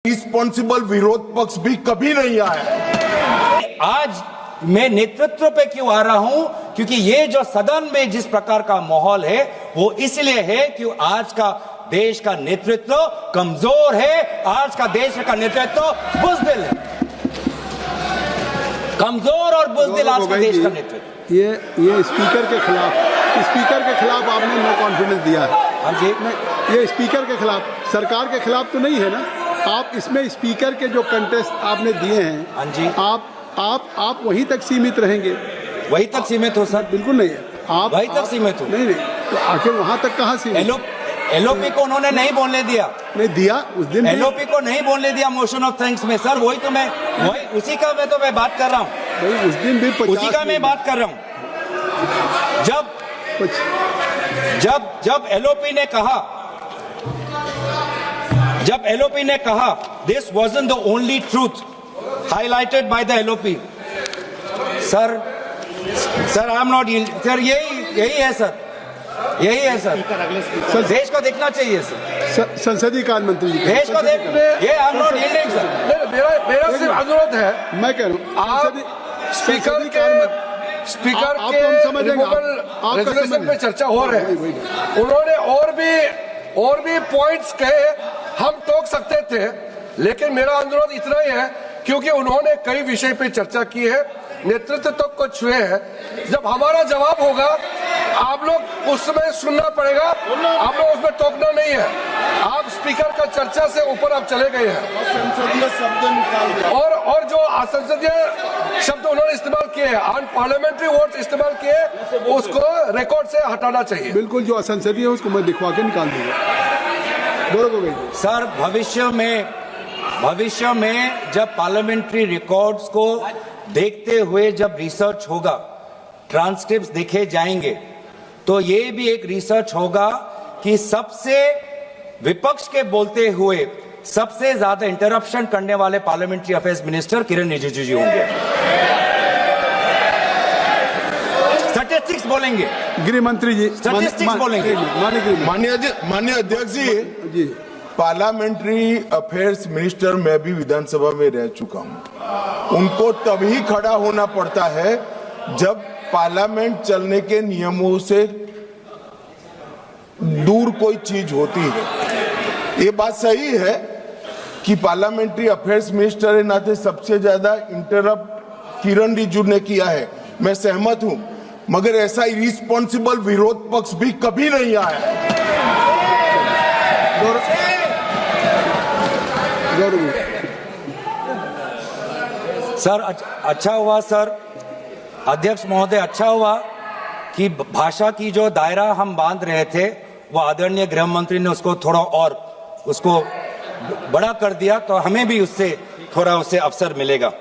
Responsible विरोध पक्ष भी कभी नहीं आया। आज मैं नेतृत्व पे क्यों आ रहा हूं? क्योंकि ये जो सदन में जिस प्रकार का माहौल है वो इसलिए है कि आज का देश का नेतृत्व कमजोर है। आज का देश का नेतृत्व बुज़दिल है, कमजोर और बुज़दिल आज का देश का नेतृत्व। ये स्पीकर के खिलाफ आपने नो कॉन्फिडेंस दिया है। हाँ जी, ये स्पीकर के खिलाफ, सरकार के खिलाफ तो नहीं है ना। आप इसमें स्पीकर के जो कंटेस्ट आपने दिए हैं, हाँ जी, आप वहीं तक सीमित रहेंगे। वहीं तक सीमित हो सर? बिल्कुल नहीं है, आप वहीं तक सीमित हो। नहीं, तो आखिर वहां तक कहाँ सीमित? एलओपी को उन्होंने नहीं बोलने दिया, नहीं दिया उस दिन। एलओपी को नहीं बोलने दिया मोशन ऑफ थैंक्स में सर। वही उसी का मैं बात कर रहा हूँ। उस दिन भी उसी का मैं बात कर रहा हूँ। जब एलओपी ने कहा this wasn't the only truth highlighted by the LOP, sir I am not, sir यही है सर, यही है सर। देश को देखना चाहिए सर, संसदीय कार्य मंत्री जी देश को देख, ये I am not yielding sir. मेरा सिर्फ अनुरोध है, मैं कह रहा हूँ आप स्पीकर के रेजोल्यूशन पे चर्चा हो रहे हैं। उन्होंने और भी पॉइंट्स कहे, हम टोक सकते थे, लेकिन मेरा अनुरोध इतना ही है क्योंकि उन्होंने कई विषय पे चर्चा की है, नेतृत्व तक को छुए हैं। जब हमारा जवाब होगा आप लोग उसमें सुनना पड़ेगा, आप लोग उसमें टोकना नहीं है। आप स्पीकर का चर्चा से ऊपर आप चले गए हैं। संसदीय शब्द निकाल दिया और जो असंसदीय शब्द उन्होंने इस्तेमाल किए, अनपार्लियामेंट्री वर्ड्स इस्तेमाल किए, उसको रिकॉर्ड से हटाना चाहिए। बिल्कुल, जो असंसदीय है उसको मैं दिखवा के निकाल दूंगा। बोलो सर, भविष्य में जब पार्लियामेंट्री रिकॉर्ड्स को देखते हुए जब रिसर्च होगा, ट्रांसक्रिप्ट्स देखे जाएंगे, तो ये भी एक रिसर्च होगा कि सबसे विपक्ष के बोलते हुए सबसे ज्यादा इंटरप्शन करने वाले पार्लियामेंट्री अफेयर्स मिनिस्टर किरण रिजिजू जी होंगे। स्टैटिस्टिक्स बोलेंगे, गृह मंत्री जी स्टैटिस्टिक्स बोलेंगे। माननीय अध्यक्ष जी, पार्लियामेंट्री अफेयर्स मिनिस्टर मैं भी विधानसभा में रह चुका हूं। उनको तभी खड़ा होना पड़ता है जब पार्लियामेंट चलने के नियमों से दूर कोई चीज होती है। ये बात सही है कि पार्लियामेंट्री अफेयर्स मिनिस्टर के नाते सबसे ज्यादा इंटरप्ट किरण रिजिजू ने किया है, मैं सहमत हूं, मगर ऐसा इरिस्पॉन्सिबल विरोध पक्ष भी कभी नहीं आया। सर अच्छा हुआ सर, अध्यक्ष महोदय, अच्छा हुआ कि भाषा की जो दायरा हम बांध रहे थे वो आदरणीय गृह मंत्री ने उसको थोड़ा और उसको बड़ा कर दिया, तो हमें भी उससे थोड़ा अवसर मिलेगा।